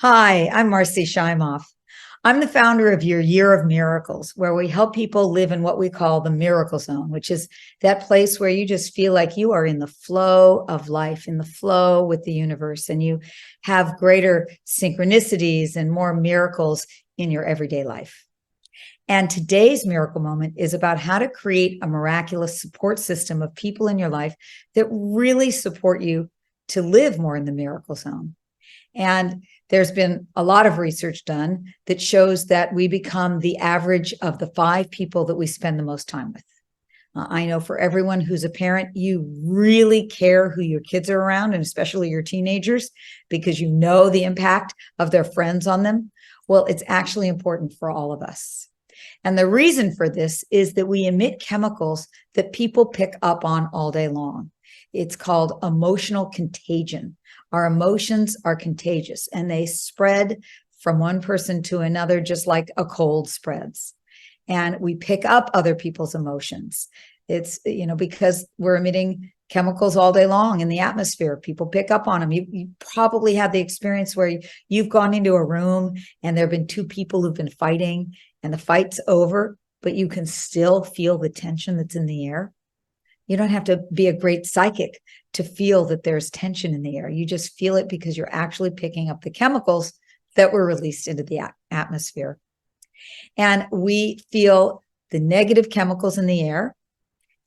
Hi, I'm Marcy Shimoff. I'm the founder of your Year of Miracles, where we help people live in what we call the miracle zone, which is that place where you just feel like you are in the flow of life, in the flow with the universe, and you have greater synchronicities and more miracles in your everyday life. And today's miracle moment is about how to create a miraculous support system of people in your life that really support you to live more in the miracle zone. And there's been a lot of research done that shows that we become the average of the 5 people that we spend the most time with. I know for everyone who's a parent, you really care who your kids are around, and especially your teenagers, because you know the impact of their friends on them. Well, it's actually important for all of us. And the reason for this is that we emit chemicals that people pick up on all day long. It's called emotional contagion. Our emotions are contagious and they spread from one person to another, just like a cold spreads. And we pick up other people's emotions. It's, because we're emitting chemicals all day long in the atmosphere. People pick up on them. You probably had the experience where you've gone into a room and there have been 2 people who've been fighting and the fight's over, but you can still feel the tension that's in the air. You don't have to be a great psychic to feel that there's tension in the air. You just feel it because you're actually picking up the chemicals that were released into the atmosphere. And we feel the negative chemicals in the air,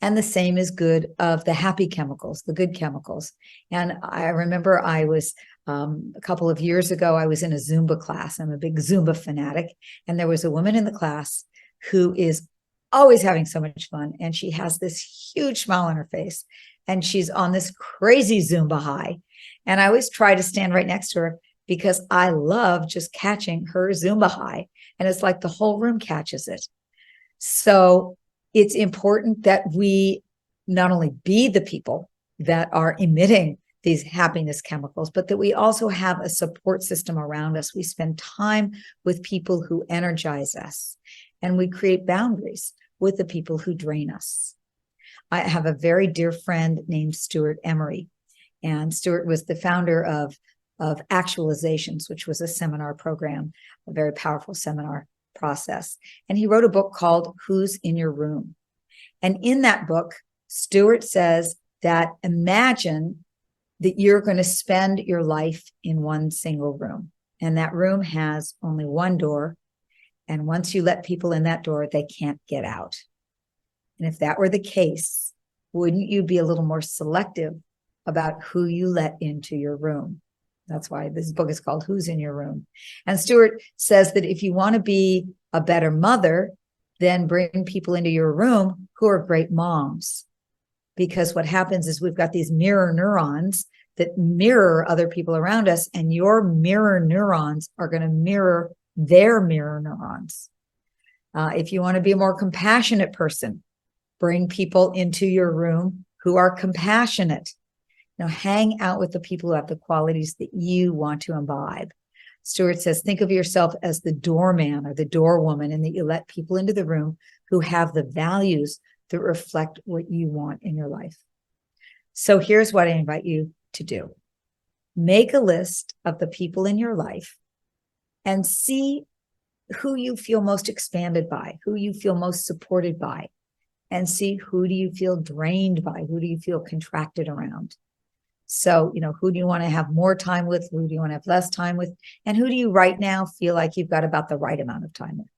and the same is good of the happy chemicals, the good chemicals. And I remember I was a couple of years ago, I was in a Zumba class. I'm a big Zumba fanatic. And there was a woman in the class who is always having so much fun. And she has this huge smile on her face. And she's on this crazy Zumba high. And I always try to stand right next to her because I love just catching her Zumba high. And it's like the whole room catches it. So it's important that we not only be the people that are emitting these happiness chemicals, but that we also have a support system around us. We spend time with people who energize us, and we create boundaries with the people who drain us. I have a very dear friend named Stuart Emery, and Stuart was the founder of Actualizations, which was a seminar program, a very powerful seminar process. And he wrote a book called Who's in Your Room? And in that book, Stuart says that imagine that you're going to spend your life in one single room. And that room has only one door. And once you let people in that door, they can't get out. And if that were the case, wouldn't you be a little more selective about who you let into your room? That's why this book is called Who's in Your Room? And Stuart says that if you want to be a better mother, then bring people into your room who are great moms. Because what happens is we've got these mirror neurons that mirror other people around us, and your mirror neurons are going to mirror their mirror neurons. If you want to be a more compassionate person, bring people into your room who are compassionate. Hang out with the people who have the qualities that you want to imbibe. Stuart says, think of yourself as the doorman or the doorwoman, and that you let people into the room who have the values that reflect what you want in your life. So here's what I invite you to do. Make a list of the people in your life and see who you feel most expanded by, who you feel most supported by, and see who do you feel drained by, who do you feel contracted around. So, who do you want to have more time with? Who do you want to have less time with? And who do you right now feel like you've got about the right amount of time with?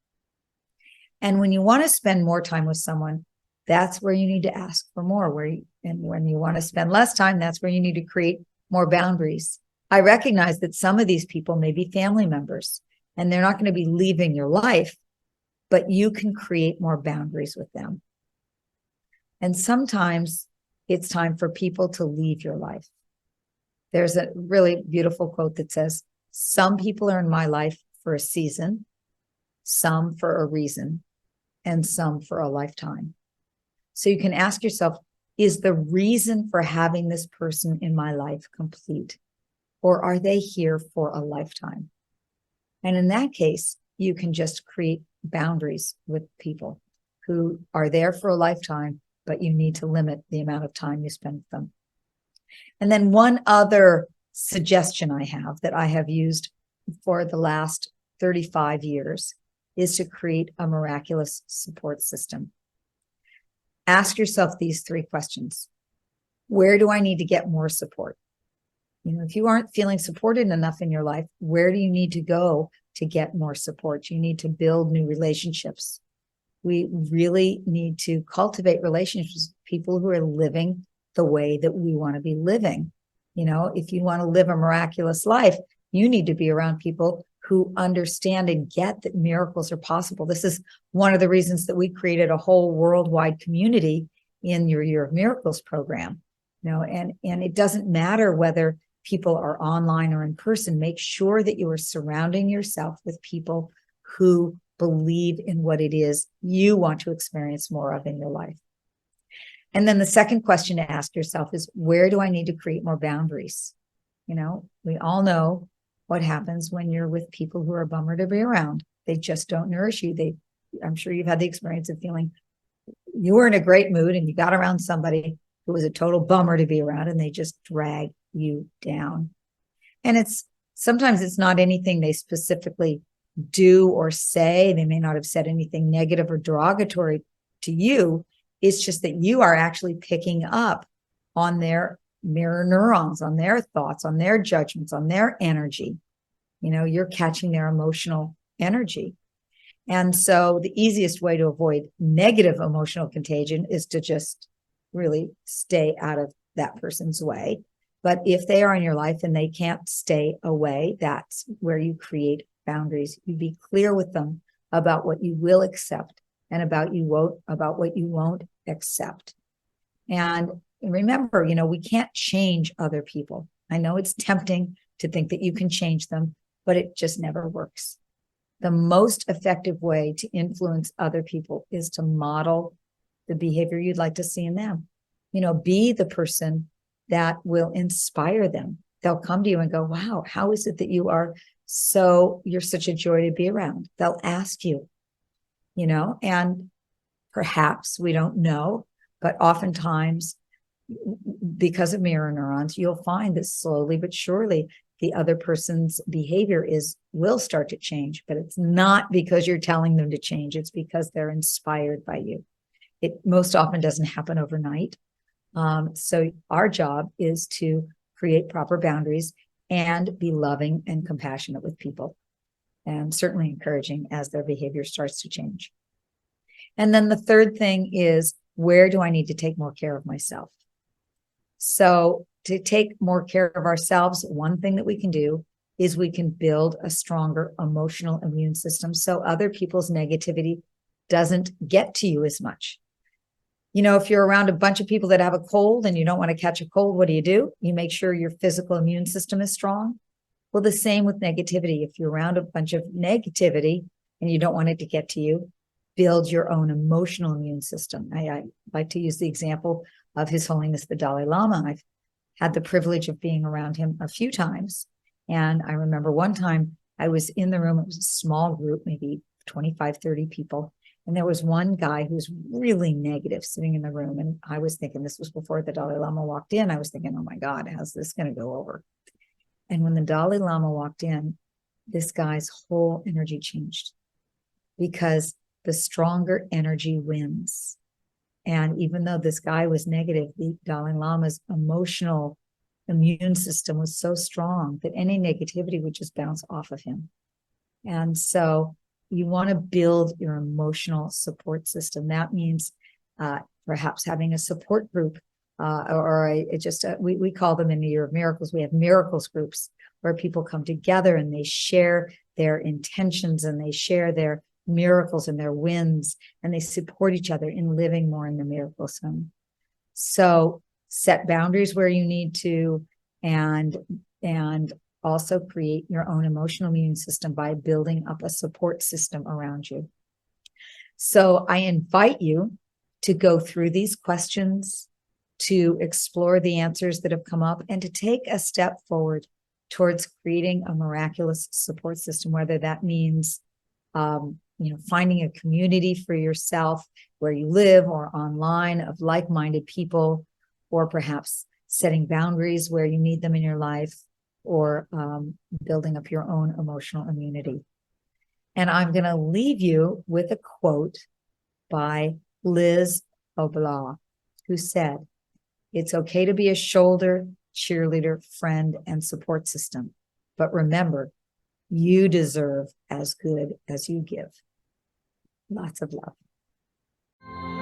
And when you want to spend more time with someone, that's where you need to ask for more. And when you want to spend less time, that's where you need to create more boundaries. I recognize that some of these people may be family members, and they're not going to be leaving your life, but you can create more boundaries with them. And sometimes it's time for people to leave your life. There's a really beautiful quote that says, some people are in my life for a season, some for a reason, and some for a lifetime. So you can ask yourself, is the reason for having this person in my life complete? Or are they here for a lifetime? And in that case, you can just create boundaries with people who are there for a lifetime, but you need to limit the amount of time you spend with them. And then one other suggestion I have that I have used for the last 35 years is to create a miraculous support system. Ask yourself these 3 questions. Where do I need to get more support? If you aren't feeling supported enough in your life, where do you need to go to get more support? You need to build new relationships. We really need to cultivate relationships with people who are living the way that we want to be living. If you want to live a miraculous life, you need to be around people who understand and get that miracles are possible. This is one of the reasons that we created a whole worldwide community in your Year of Miracles program. And it doesn't matter whether people are online or in person. Make sure that you are surrounding yourself with people who believe in what it is you want to experience more of in your life. And then the second question to ask yourself is, where do I need to create more boundaries? We all know what happens when you're with people who are a bummer to be around. They just don't nourish you. I'm sure you've had the experience of feeling you were in a great mood and you got around somebody who was a total bummer to be around, and they just drag you down. And sometimes it's not anything they specifically do or say. They may not have said anything negative or derogatory to you. It's just that you are actually picking up on their mirror neurons, on their thoughts, on their judgments, on their energy. You're catching their emotional energy. And so the easiest way to avoid negative emotional contagion is to just really stay out of that person's way. But if they are in your life and they can't stay away, that's where you create boundaries. You be clear with them about what you will accept and about what you won't accept. And remember, we can't change other people. I know it's tempting to think that you can change them, but it just never works. The most effective way to influence other people is to model the behavior you'd like to see in them. Be the person that will inspire them. They'll come to you and go, wow, how is it that you're such a joy to be around? They'll ask you, and perhaps we don't know, but oftentimes because of mirror neurons, you'll find that slowly but surely the other person's behavior will start to change, but it's not because you're telling them to change. It's because they're inspired by you. It most often doesn't happen overnight. So our job is to create proper boundaries and be loving and compassionate with people, and certainly encouraging as their behavior starts to change. And then the third thing is, where do I need to take more care of myself? So to take more care of ourselves, one thing that we can do is we can build a stronger emotional immune system so other people's negativity doesn't get to you as much. If you're around a bunch of people that have a cold and you don't want to catch a cold, what do? You make sure your physical immune system is strong. Well, the same with negativity. If you're around a bunch of negativity and you don't want it to get to you, build your own emotional immune system. I like to use the example of His Holiness the Dalai Lama. I've had the privilege of being around him a few times. And I remember one time I was in the room. It was a small group, maybe 25, 30 people. And there was one guy who was really negative sitting in the room. And I was thinking, this was before the Dalai Lama walked in. I was thinking, oh my God, how's this going to go over? And when the Dalai Lama walked in, this guy's whole energy changed, because the stronger energy wins. And even though this guy was negative, the Dalai Lama's emotional immune system was so strong that any negativity would just bounce off of him. And so you want to build your emotional support system. That means perhaps having a support group, we call them in the Year of Miracles. We have miracles groups where people come together and they share their intentions and they share their miracles and their wins, and they support each other in living more in the miracle zone. So set boundaries where you need to, and also create your own emotional immune system by building up a support system around you. So I invite you to go through these questions, to explore the answers that have come up, and to take a step forward towards creating a miraculous support system, whether that means finding a community for yourself where you live or online of like-minded people, or perhaps setting boundaries where you need them in your life, or building up your own emotional immunity. And I'm going to leave you with a quote by Liz Oblah, who said, "It's okay to be a shoulder, cheerleader, friend, and support system. But remember, you deserve as good as you give." Lots of love.